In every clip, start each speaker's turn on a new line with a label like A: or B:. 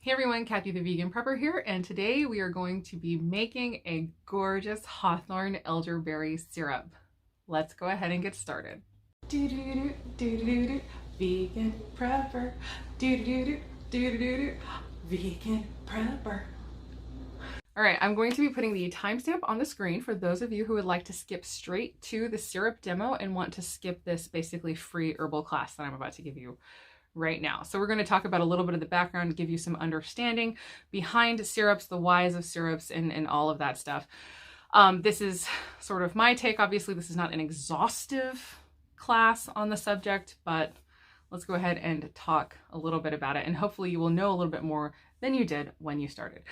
A: Hey everyone, Kathy the Vegan Prepper here, and today we are going to be making a gorgeous Hawthorn Elderberry Syrup. Let's go ahead and get started. Do-do-do, do-do-do, vegan prepper. Do-do-do, do-do-do, vegan prepper. All right, I'm going to be putting the timestamp on the screen for those of you who would like to skip straight to the syrup demo and want to skip this basically free herbal class that I'm about to give you right now. So we're going to talk about a little bit of the background, give you some understanding behind syrups, the whys of syrups, and all of that stuff. This is sort of my take. Obviously, this is not an exhaustive class on the subject, but let's go ahead and talk a little bit about it. And hopefully you will know a little bit more than you did when you started.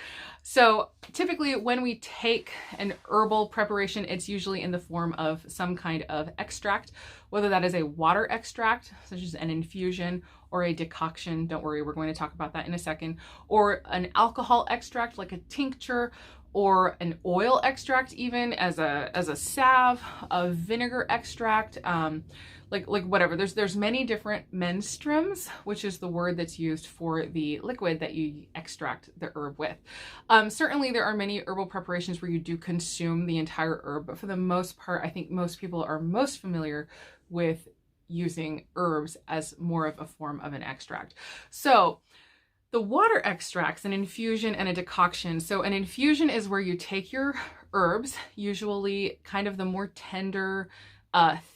A: So typically when we take an herbal preparation, it's usually in the form of some kind of extract, whether that is a water extract, such as an infusion, or a decoction. Don't worry, we're going to talk about that in a second. Or an alcohol extract, like a tincture, or an oil extract, even as a salve, a vinegar extract, like whatever. There's many different menstruums, which is the word that's used for the liquid that you extract the herb with. Certainly there are many herbal preparations where you do consume the entire herb, but for the most part, I think most people are most familiar with using herbs as more of a form of an extract. So the water extracts, an infusion and a decoction. So an infusion is where you take your herbs, usually kind of the more tender,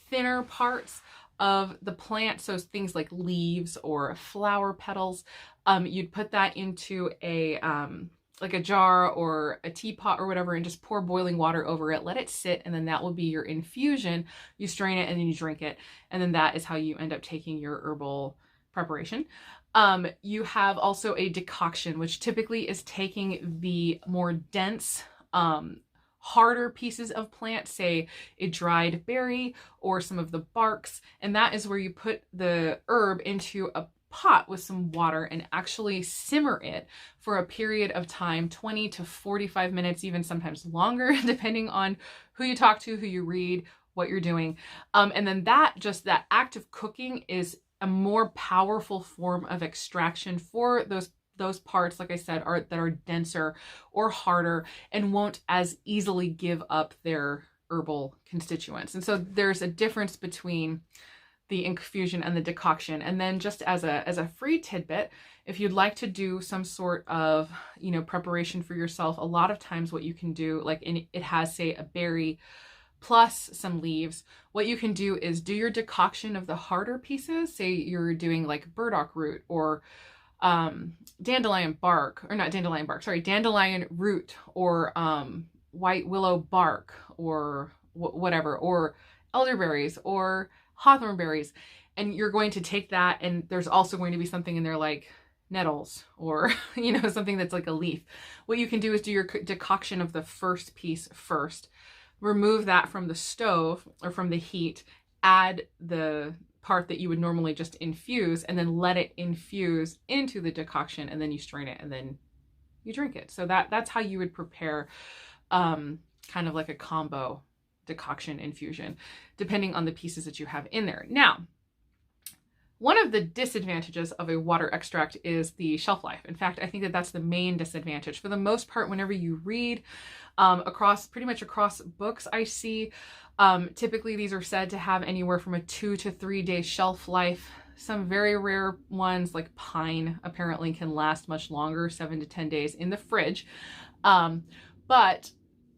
A: thinner parts of the plant. So things like leaves or flower petals, you'd put that into a, like a jar or a teapot or whatever, and just pour boiling water over it, let it sit, and then that will be your infusion. You strain it and then you drink it. And then that is how you end up taking your herbal preparation. You have also a decoction, which typically is taking the more dense, harder pieces of plant, say a dried berry or some of the barks, and that is where you put the herb into a pot with some water and actually simmer it for a period of time, 20 to 45 minutes, even sometimes longer, depending on who you talk to, who you read, what you're doing. And then that act of cooking is a more powerful form of extraction for those parts, like I said, that are denser or harder and won't as easily give up their herbal constituents. And so there's a difference between the infusion and the decoction. And then just as a free tidbit, if you'd like to do some sort of, preparation for yourself, a lot of times what you can do, like it has, say, a berry plus some leaves, what you can do is do your decoction of the harder pieces. Say you're doing like burdock root or dandelion root or white willow bark or whatever, or elderberries or hawthorn berries, and you're going to take that, and there's also going to be something in there like nettles or something that's like a leaf. What you can do is do your decoction of the first piece first, remove that from the stove or from the heat, add the part that you would normally just infuse, and then let it infuse into the decoction, and then you strain it and then you drink it. So that's how you would prepare kind of like a combo decoction infusion, depending on the pieces that you have in there. Now, one of the disadvantages of a water extract is the shelf life. In fact, I think that that's the main disadvantage. For the most part, whenever you read pretty much across books I see, typically these are said to have anywhere from a 2 to 3 day shelf life. Some very rare ones like pine apparently can last much longer, 7 to 10 days in the fridge. But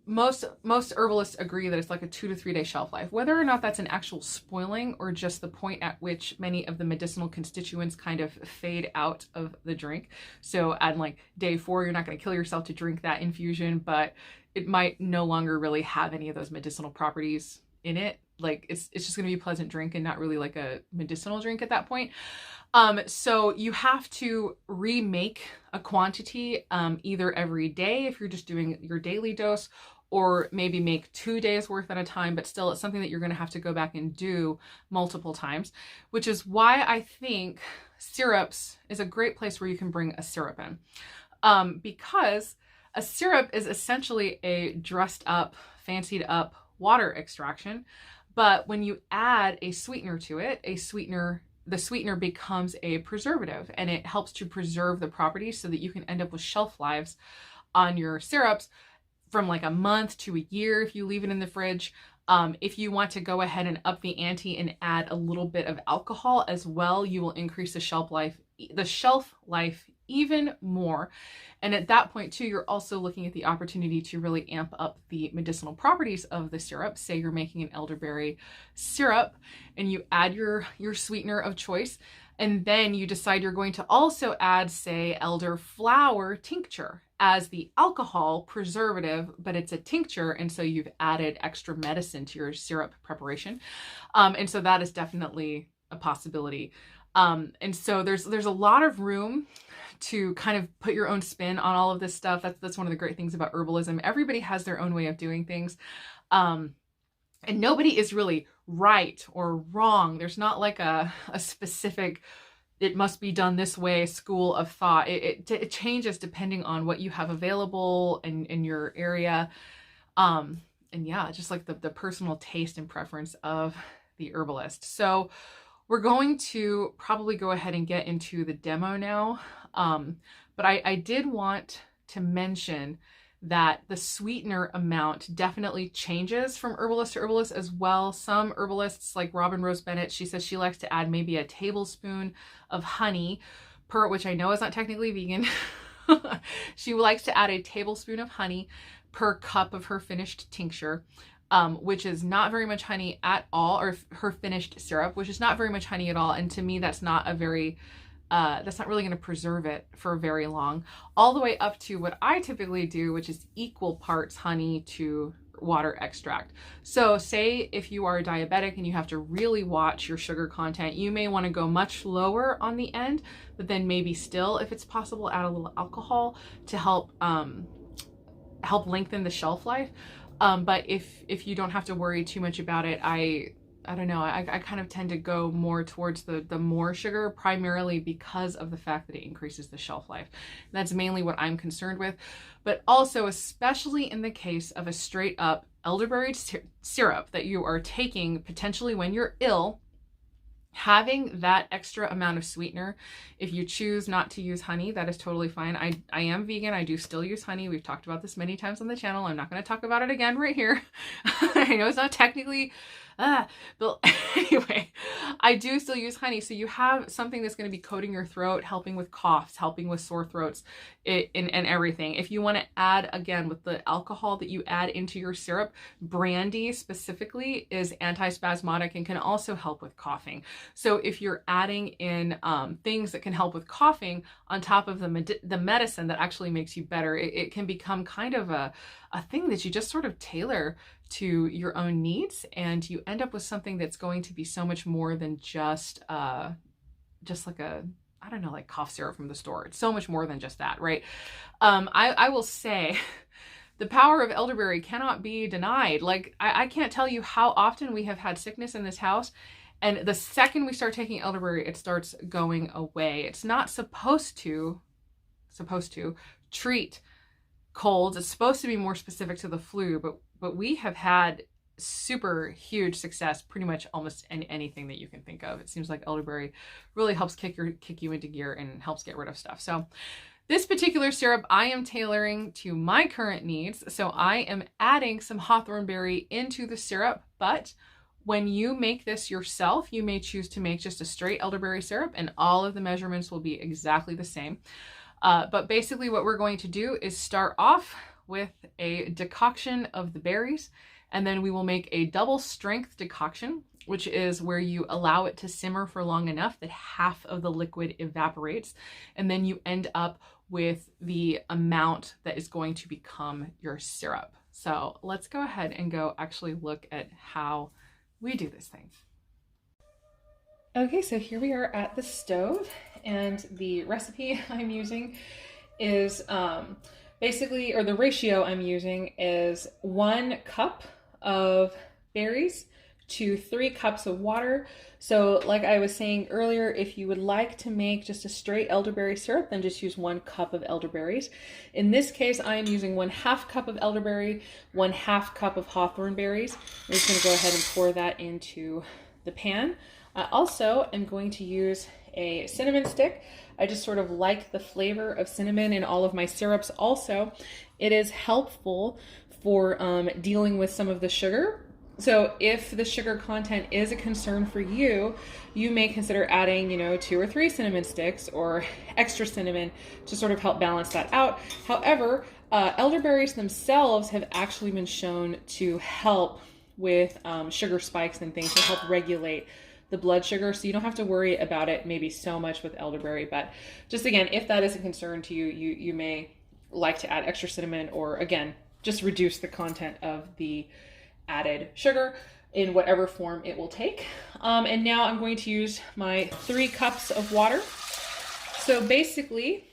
A: most herbalists agree that it's like a 2 to 3 day shelf life. Whether or not that's an actual spoiling or just the point at which many of the medicinal constituents kind of fade out of the drink. So at like day 4, you're not going to kill yourself to drink that infusion, but it might no longer really have any of those medicinal properties in it. Like it's just going to be a pleasant drink and not really like a medicinal drink at that point. So you have to remake a quantity either every day if you're just doing your daily dose, or maybe make 2 days worth at a time, but still it's something that you're going to have to go back and do multiple times, which is why I think syrups is a great place where you can bring a syrup in, because a syrup is essentially a dressed up, fancied up water extraction. But when you add a sweetener to it, a sweetener the sweetener becomes a preservative, and it helps to preserve the properties so that you can end up with shelf lives on your syrups from like a month to a year if you leave it in the fridge. If you want to go ahead and up the ante and add a little bit of alcohol as well, you will increase the shelf life even more. And at that point too, you're also looking at the opportunity to really amp up the medicinal properties of the syrup. Say you're making an elderberry syrup and you add your sweetener of choice, and then you decide you're going to also add, say, elderflower tincture as the alcohol preservative, but it's a tincture, and so you've added extra medicine to your syrup preparation. And so that is definitely a possibility. And so there's a lot of room to kind of put your own spin on all of this stuff. That's one of the great things about herbalism. Everybody has their own way of doing things. And nobody is really right or wrong. There's not like a specific, it must be done this way, school of thought. It changes depending on what you have available in your area. And yeah, just like the personal taste and preference of the herbalist. So we're going to probably go ahead and get into the demo now. But I did want to mention that the sweetener amount definitely changes from herbalist to herbalist as well. Some herbalists, like Robin Rose Bennett, she says she likes to add maybe a tablespoon of honey per, which I know is not technically vegan. She likes to add a tablespoon of honey per cup of her finished tincture, which is not very much honey at all, or her finished syrup, which is not very much honey at all. And to me, that's not a very that's not really going to preserve it for very long, all the way up to what I typically do, which is equal parts honey to water extract. So say if you are diabetic and you have to really watch your sugar content, you may want to go much lower on the end, but then maybe still, if it's possible, add a little alcohol to help lengthen the shelf life. But if you don't have to worry too much about it, I don't know, I kind of tend to go more towards the more sugar, primarily because of the fact that it increases the shelf life. That's mainly what I'm concerned with. But also, especially in the case of a straight up elderberry syrup that you are taking potentially when you're ill, having that extra amount of sweetener, if you choose not to use honey, that is totally fine. I am vegan. I do still use honey. We've talked about this many times on the channel. I'm not going to talk about it again right here. I know it's not technically, but anyway, I do still use honey. So you have something that's going to be coating your throat, helping with coughs, helping with sore throats, and everything. If you want to add, again, with the alcohol that you add into your syrup, brandy specifically is antispasmodic and can also help with coughing. So if you're adding in things that can help with coughing on top of the medicine that actually makes you better, it can become kind of a thing that you just sort of tailor to your own needs, and you end up with something that's going to be so much more than just like a, I don't know, like cough syrup from the store. It's so much more than just that, right? I will say the power of elderberry cannot be denied. Like I can't tell you how often we have had sickness in this house, and the second we start taking elderberry, it starts going away. It's not supposed to treat colds. It's supposed to be more specific to the flu, but we have had super huge success pretty much almost in anything that you can think of. It seems like elderberry really helps kick you into gear and helps get rid of stuff. So this particular syrup I am tailoring to my current needs. So I am adding some hawthorn berry into the syrup, but when you make this yourself, you may choose to make just a straight elderberry syrup, and all of the measurements will be exactly the same. But basically what we're going to do is start off with a decoction of the berries, and then we will make a double strength decoction, which is where you allow it to simmer for long enough that half of the liquid evaporates, and then you end up with the amount that is going to become your syrup. So let's go ahead and go actually look at how we do this thing. Okay, so here we are at the stove, and the recipe I'm using is basically, or the ratio I'm using is 1 cup of berries to 3 cups of water. So like I was saying earlier, if you would like to make just a straight elderberry syrup, then just use 1 cup of elderberries. In this case, I am using 1/2 cup of elderberry, 1/2 cup of hawthorn berries. I'm just gonna go ahead and pour that into the pan. I also am going to use a cinnamon stick. I just sort of like the flavor of cinnamon in all of my syrups. Also, it is helpful for dealing with some of the sugar. So if the sugar content is a concern for you, you may consider adding, 2 or 3 cinnamon sticks or extra cinnamon to sort of help balance that out. However, elderberries themselves have actually been shown to help with sugar spikes and things, to help regulate the blood sugar. So you don't have to worry about it maybe so much with elderberry. But just again, if that is a concern to you, you may like to add extra cinnamon, or again, just reduce the content of the added sugar in whatever form it will take. And now I'm going to use my 3 cups of water. So basically,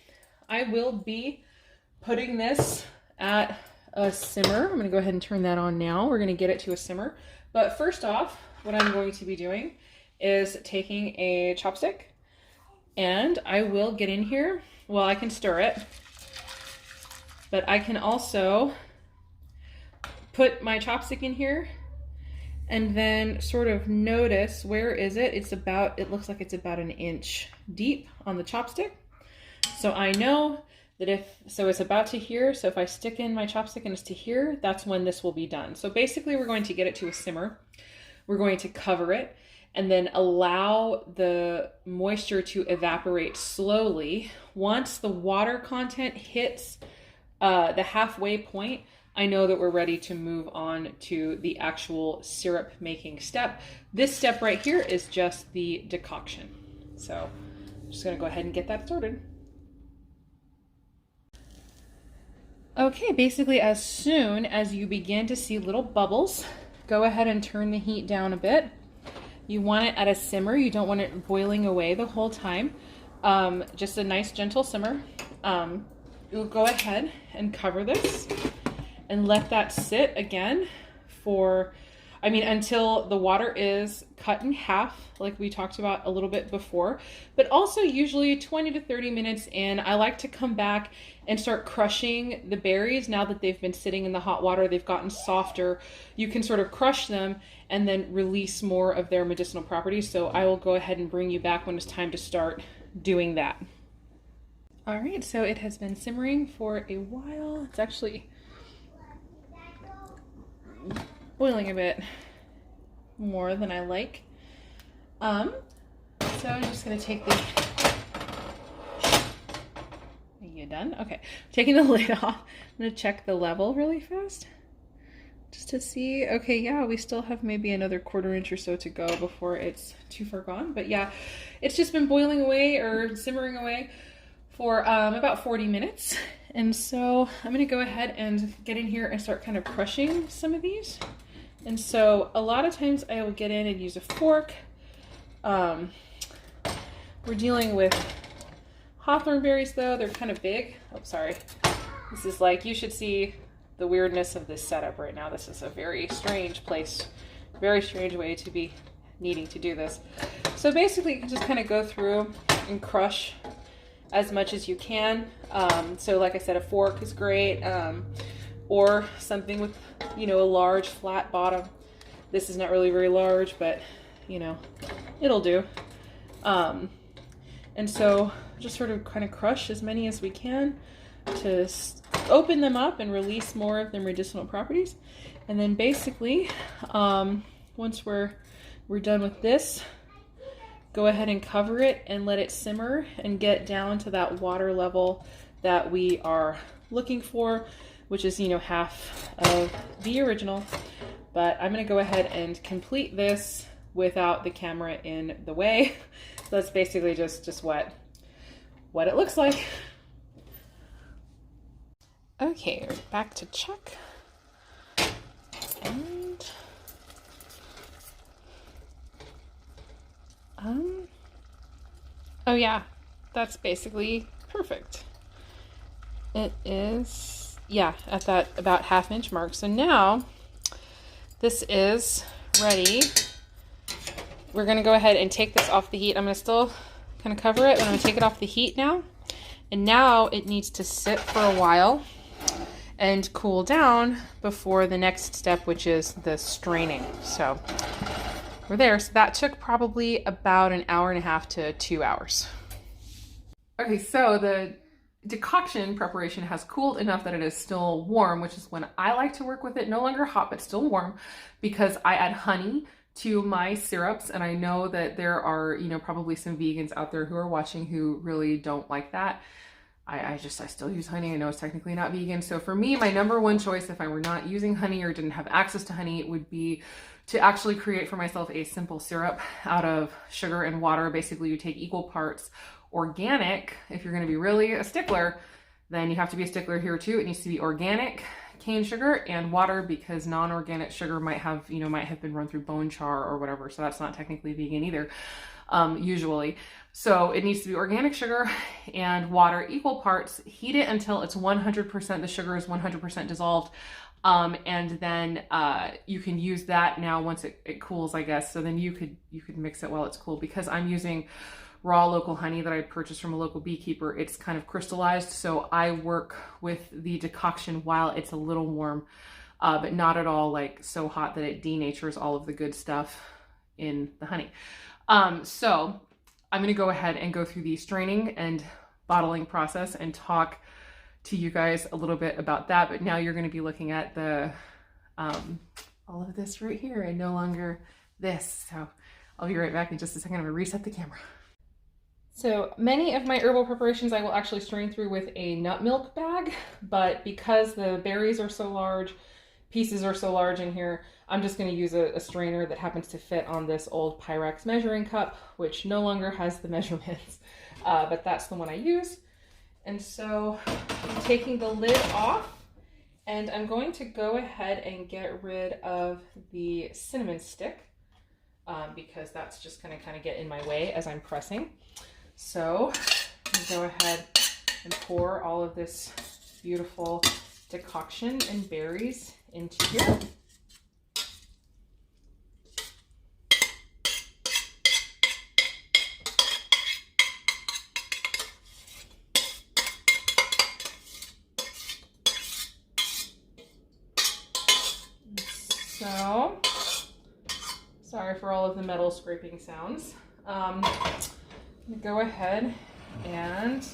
A: I will be putting this at a simmer. I'm going to go ahead and turn that on now. We're going to get it to a simmer. But first off, what I'm going to be doing is taking a chopstick, and I will get in here. Well, I can stir it, but I can also put my chopstick in here and then sort of notice, where is it? It looks like it's about 1 inch deep on the chopstick. So I know that it's about to here. So if I stick in my chopstick and it's to here, that's when this will be done. So basically we're going to get it to a simmer. We're going to cover it and then allow the moisture to evaporate slowly. Once the water content hits the halfway point, I know that we're ready to move on to the actual syrup making step. This step right here is just the decoction. So I'm just gonna go ahead and get that started. Okay, basically as soon as you begin to see little bubbles, go ahead and turn the heat down a bit. You want it at a simmer. You don't want it boiling away the whole time. Just a nice gentle simmer. You'll go ahead and cover this and let that sit again for, until the water is cut in half, like we talked about a little bit before, but also usually 20 to 30 minutes in, I like to come back and start crushing the berries. Now that they've been sitting in the hot water, they've gotten softer. You can sort of crush them and then release more of their medicinal properties. So I will go ahead and bring you back when it's time to start doing that. All right, so it has been simmering for a while. It's actually boiling a bit more than I like. So I'm just gonna take the, are you done? Okay, taking the lid off. I'm gonna check the level really fast just to see. Okay, yeah, we still have maybe another 1/4 inch or so to go before it's too far gone. But yeah, it's just been boiling away or simmering away for about 40 minutes. And so I'm gonna go ahead and get in here and start kind of crushing some of these. And so a lot of times I will get in and use a fork. We're dealing with Hawthorn berries though. They're kind of big. Oh, sorry. This is like, you should see the weirdness of this setup right now. This is a very strange place, very strange way to be needing to do this. So basically you can just kind of go through and crush as much as you can. So like I said, a fork is great, or something with, a large flat bottom. This is not really very large, but it'll do. And so just sort of kind of crush as many as we can to open them up and release more of their medicinal properties. And then basically, once we're done with this, go ahead and cover it and let it simmer and get down to that water level that we are looking for, which is, half of the original. But I'm gonna go ahead and complete this without the camera in the way. So that's basically just what it looks like. Okay, we're back to check. And oh yeah, that's basically perfect. It is, yeah, at that about 1/2 inch mark. So now this is ready. We're gonna go ahead and take this off the heat. I'm gonna still kind of cover it, but I'm gonna take it off the heat now. And now it needs to sit for a while and cool down before the next step, which is the straining. So We're there. So that took probably about an hour and a half to 2 hours. Okay, so the decoction preparation has cooled enough that it is still warm, which is when I like to work with it. No longer hot, but still warm, because I add honey to my syrups. And I know that there are, you know, probably some vegans out there who are watching who really don't like that. I still use honey. I know it's technically not vegan. So for me, my number one choice, if I were not using honey or didn't have access to honey, would be to actually create for myself a simple syrup out of sugar and water. Basically, you take equal parts organic. If you're going to be really a stickler, then you have to be a stickler here too. It needs to be organic cane sugar and water, because non-organic sugar might have been run through bone char or whatever. So that's not technically vegan either, usually. So it needs to be organic sugar and water, equal parts. Heat it until it's 100%, the sugar is 100% dissolved. And then you can use that now once it cools, I guess. So then you could mix it while it's cool. Because I'm using raw local honey that I purchased from a local beekeeper, it's kind of crystallized. So I work with the decoction while it's a little warm, but not at all like so hot that it denatures all of the good stuff in the honey. So I'm going to go ahead and go through the straining and bottling process and talk to you guys a little bit about that. But now you're going to be looking at the all of this right here and no longer this. So I'll be right back in just a second. I'm going to reset the camera. So many of my herbal preparations I will actually strain through with a nut milk bag, but because the berries are so large, pieces are so large in here, I'm just going to use a strainer that happens to fit on this old Pyrex measuring cup, which no longer has the measurements, but that's the one I use. And so I'm taking the lid off, and I'm going to go ahead and get rid of the cinnamon stick, because that's just going to kind of get in my way as I'm pressing. So I'm going to go ahead and pour all of this beautiful decoction and berries into here. So, sorry for all of the metal scraping sounds. I'm going to go ahead and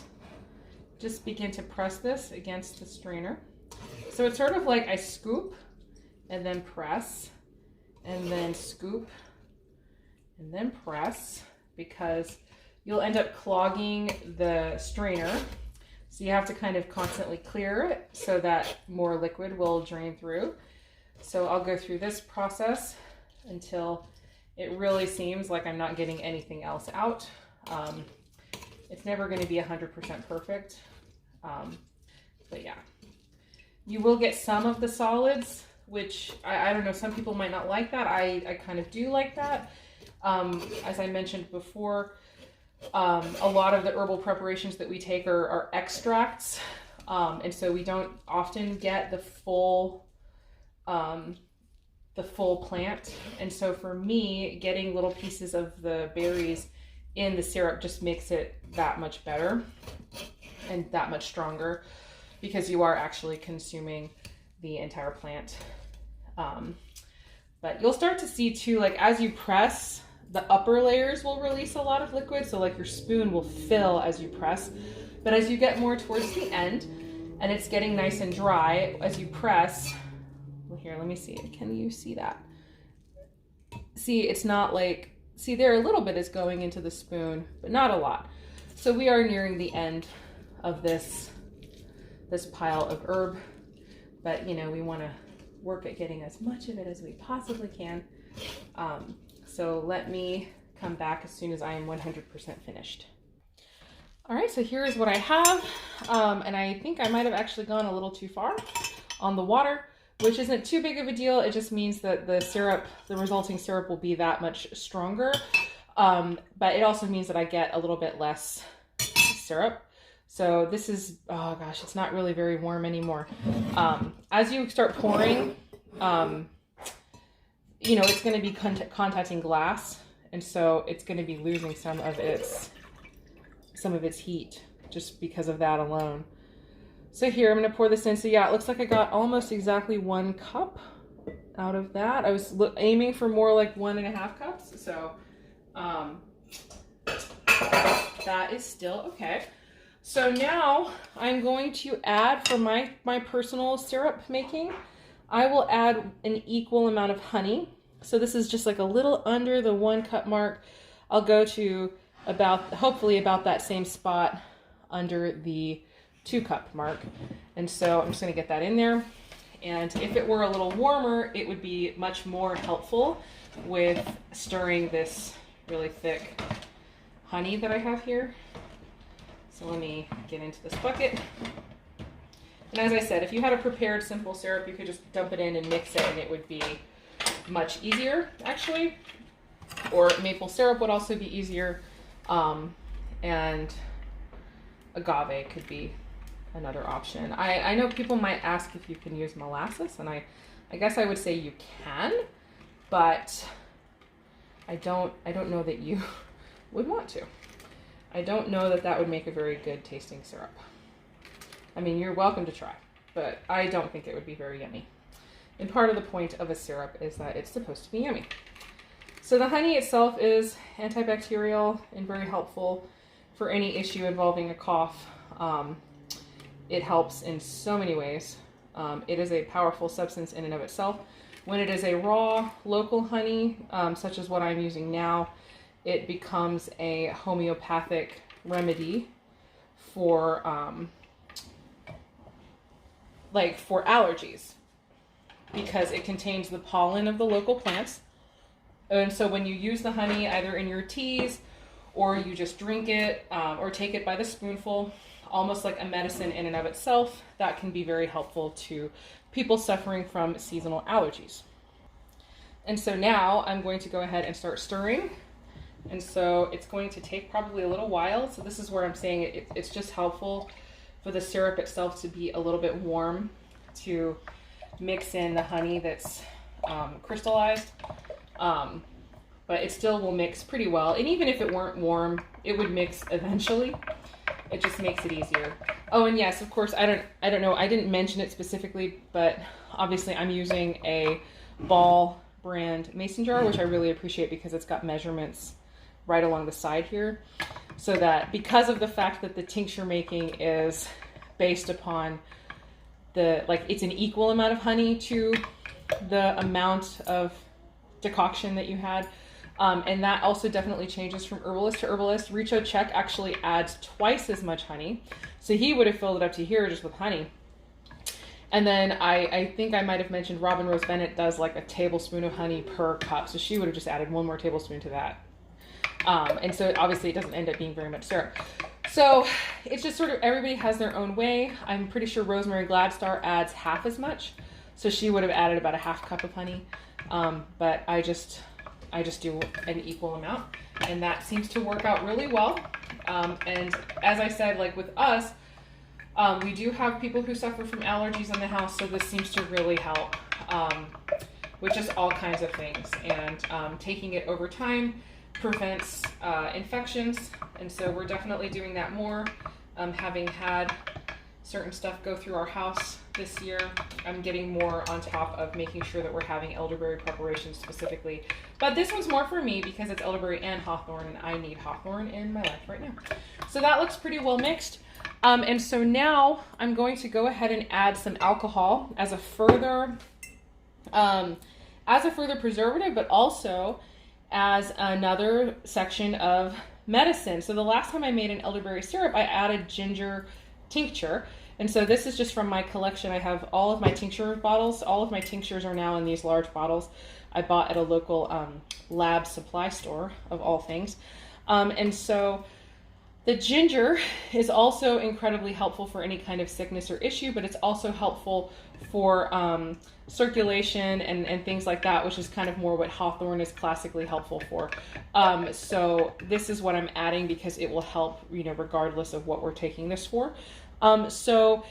A: just begin to press this against the strainer. So it's sort of like I scoop and then press and then scoop and then press, because you'll end up clogging the strainer. So you have to kind of constantly clear it so that more liquid will drain through. So I'll go through this process until it really seems like I'm not getting anything else out. It's never going to be 100% perfect, but yeah. You will get some of the solids, which I don't know, some people might not like that. I kind of do like that. As I mentioned before, a lot of the herbal preparations that we take are extracts, and so we don't often get the full plant. And so for me, getting little pieces of the berries in the syrup just makes it that much better and that much stronger, because you are actually consuming the entire plant. But you'll start to see too, like as you press, the upper layers will release a lot of liquid. So like your spoon will fill as you press, but as you get more towards the end and it's getting nice and dry, as you press, well, here, let me see. Can you see that? See, it's not like, see there, a little bit is going into the spoon, but not a lot. So we are nearing the end of this pile of herb, but you know, we want to work at getting as much of it as we possibly can. So let me come back as soon as I am 100% finished. All right, so here is what I have. And I think I might have actually gone a little too far on the water, which isn't too big of a deal. It just means that the syrup, the resulting syrup, will be that much stronger. But it also means that I get a little bit less syrup. So this is, oh gosh, it's not really very warm anymore. As you start pouring, you know, it's going to be contacting glass. And so it's going to be losing some of its heat just because of that alone. So here, I'm going to pour this in. So yeah, it looks like I got almost exactly 1 cup. out of that. I was aiming for more like 1.5 cups, so that is still okay. So now I'm going to add, for my personal syrup making, I will add an equal amount of honey. So this is just like a little under the 1 cup mark. I'll go to hopefully about that same spot under the 2 cup mark. And so I'm just going to get that in there. And if it were a little warmer, it would be much more helpful with stirring this really thick honey that I have here. So let me get into this bucket. And as I said, if you had a prepared simple syrup, you could just dump it in and mix it, and it would be much easier, actually. Or maple syrup would also be easier. And agave could be another option. I know people might ask if you can use molasses, and I guess I would say you can, but I don't know that you would want to. I don't know that that would make a very good tasting syrup. I mean, you're welcome to try, but I don't think it would be very yummy. And part of the point of a syrup is that it's supposed to be yummy. So the honey itself is antibacterial and very helpful for any issue involving a cough. It helps in so many ways. It is a powerful substance in and of itself. When it is a raw local honey, such as what I'm using now, it becomes a homeopathic remedy for for allergies, because it contains the pollen of the local plants. And so when you use the honey either in your teas, or you just drink it, or take it by the spoonful, almost like a medicine in and of itself, that can be very helpful to people suffering from seasonal allergies. And so now I'm going to go ahead and start stirring. And so it's going to take probably a little while. So this is where I'm saying it's just helpful for the syrup itself to be a little bit warm to mix in the honey that's crystallized. But it still will mix pretty well. And even if it weren't warm, it would mix eventually. It just makes it easier. Oh, and yes, of course, I don't know, I didn't mention it specifically, but obviously I'm using a Ball brand mason jar, which I really appreciate because it's got measurements right along the side here, so that because of the fact that the tincture making is based upon it's an equal amount of honey to the amount of decoction that you had. And that also definitely changes from herbalist to herbalist. Richo Check actually adds twice as much honey. So he would have filled it up to here just with honey. And then I think I might have mentioned Robin Rose Bennett does like a tablespoon of honey per cup. So she would have just added 1 more tablespoon to that. And so obviously it doesn't end up being very much syrup. So it's just sort of, everybody has their own way. I'm pretty sure Rosemary Gladstar adds half as much. So she would have added about a half cup of honey. But I just do an equal amount, and that seems to work out really well. And as I said, like with us, we do have people who suffer from allergies in the house, so this seems to really help with just all kinds of things. And taking it over time prevents infections, and so we're definitely doing that more. Having had certain stuff go through our house this year, I'm getting more on top of making sure that we're having elderberry preparations specifically. But this one's more for me because it's elderberry and hawthorn, and I need hawthorn in my life right now. So that looks pretty well mixed. And so now I'm going to go ahead and add some alcohol as a further preservative, but also as another section of medicine. So the last time I made an elderberry syrup, I added ginger tincture. And so this is just from my collection. I have all of my tincture bottles. All of my tinctures are now in these large bottles I bought at a local lab supply store, of all things. And so the ginger is also incredibly helpful for any kind of sickness or issue, but it's also helpful for circulation and things like that, which is kind of more what hawthorn is classically helpful for. So this is what I'm adding because it will help, regardless of what we're taking this for. So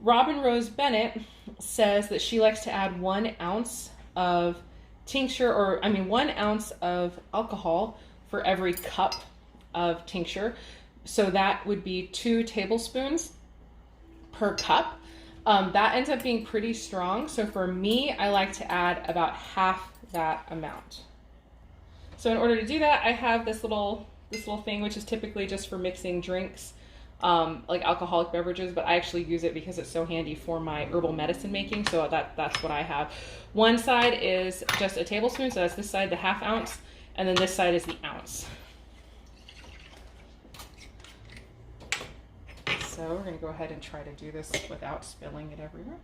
A: Robin Rose Bennett says that she likes to add 1 ounce of tincture, 1 ounce of alcohol for every cup of tincture. So that would be 2 tablespoons per cup. That ends up being pretty strong. So for me, I like to add about half that amount. So in order to do that, I have this little thing, which is typically just for mixing drinks, like alcoholic beverages, but I actually use it because it's so handy for my herbal medicine making. So that's what I have. One side is just a tablespoon, so that's this side, the ½ ounce, and then this side is the ounce. So we're going to go ahead and try to do this without spilling it everywhere.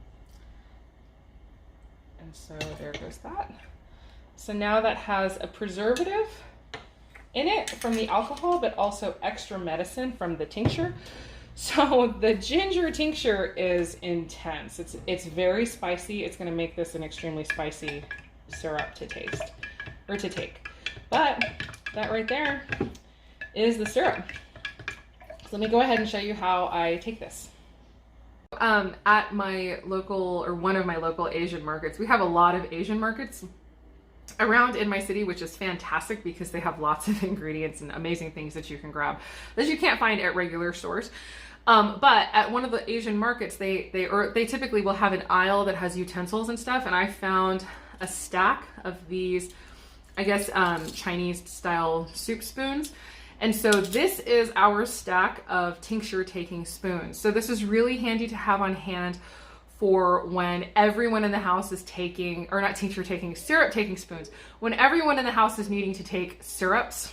A: And so there goes that. So now that has a preservative in it from the alcohol, but also extra medicine from the tincture. So the ginger tincture is intense. It's very spicy. It's going to make this an extremely spicy syrup to taste or to take. But that right there is the syrup. So let me go ahead and show you how I take this. At my local, or one of my local Asian markets, we have a lot of Asian markets around in my city, which is fantastic because they have lots of ingredients and amazing things that you can grab that you can't find at regular stores. But at one of the Asian markets, they typically will have an aisle that has utensils and stuff, and I found a stack of these, I guess, Chinese style soup spoons. And so this is our stack of tincture taking spoons. So this is really handy to have on hand for when everyone in the house is taking, or not tincture taking, syrup taking spoons. When everyone in the house is needing to take syrups,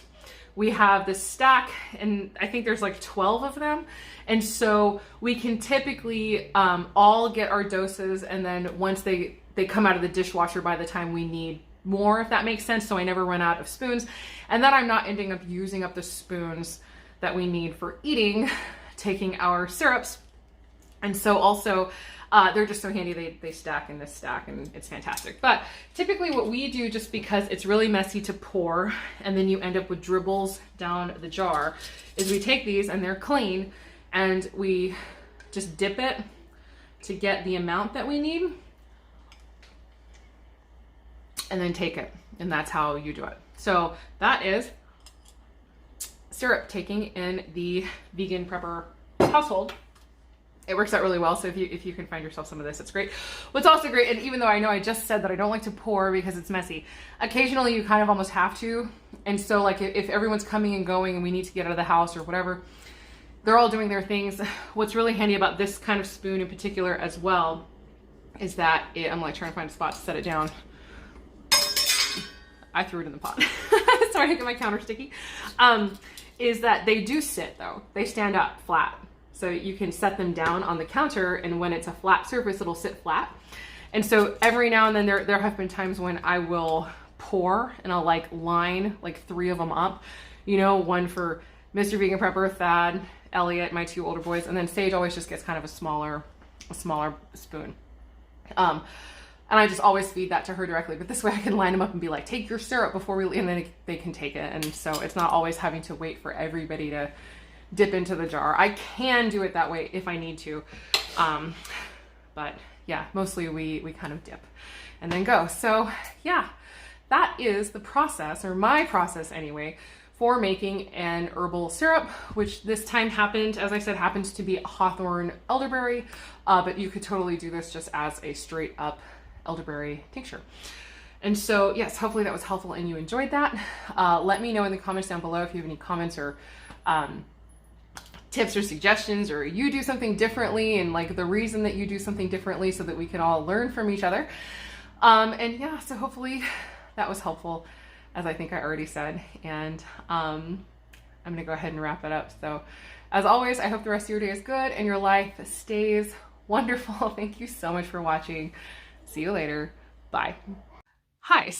A: we have this stack, and I think there's like 12 of them. And so we can typically all get our doses, and then once they come out of the dishwasher by the time we need more, if that makes sense. So I never run out of spoons, and then I'm not ending up using up the spoons that we need for eating, taking our syrups. And so also they're just so handy. They stack in this stack, and it's fantastic. But typically what we do, just because it's really messy to pour and then you end up with dribbles down the jar, is we take these, and they're clean, and we just dip it to get the amount that we need, and then take it. And that's how you do it. So that is syrup taking in the vegan prepper household. It works out really well. So if you can find yourself some of this, it's great. What's also great, and even though I know I just said that I don't like to pour because it's messy, occasionally you kind of almost have to. And so like if everyone's coming and going and we need to get out of the house or whatever, they're all doing their things. What's really handy about this kind of spoon in particular as well is that I'm like trying to find a spot to set it down. I threw it in the pot. Sorry, I get my counter sticky. Is that they do sit though. They stand up flat. So you can set them down on the counter, and when it's a flat surface, it'll sit flat. And so every now and then there have been times when I will pour, and I'll like line like 3 of them up, you know, one for Mr. Vegan Prepper, Thad, Elliot, my 2 older boys, and then Sage always just gets kind of a smaller spoon. And I just always feed that to her directly, but this way I can line them up and be like, take your syrup before we leave, and then they can take it. And so it's not always having to wait for everybody to dip into the jar. I can do it that way if I need to. But yeah, mostly we kind of dip and then go. So yeah, that is the process, or my process anyway, for making an herbal syrup, which this time happened, as I said, happens to be Hawthorn Elderberry, but you could totally do this just as a straight up elderberry tincture. And so yes, hopefully that was helpful and you enjoyed that. Let me know in the comments down below if you have any comments or tips or suggestions, or you do something differently, and like the reason that you do something differently, so that we can all learn from each other. And yeah, so hopefully that was helpful, as I think I already said. And I'm gonna go ahead and wrap it up. So as always, I hope the rest of your day is good and your life stays wonderful. Thank you so much for watching. See you later. Bye. Hi.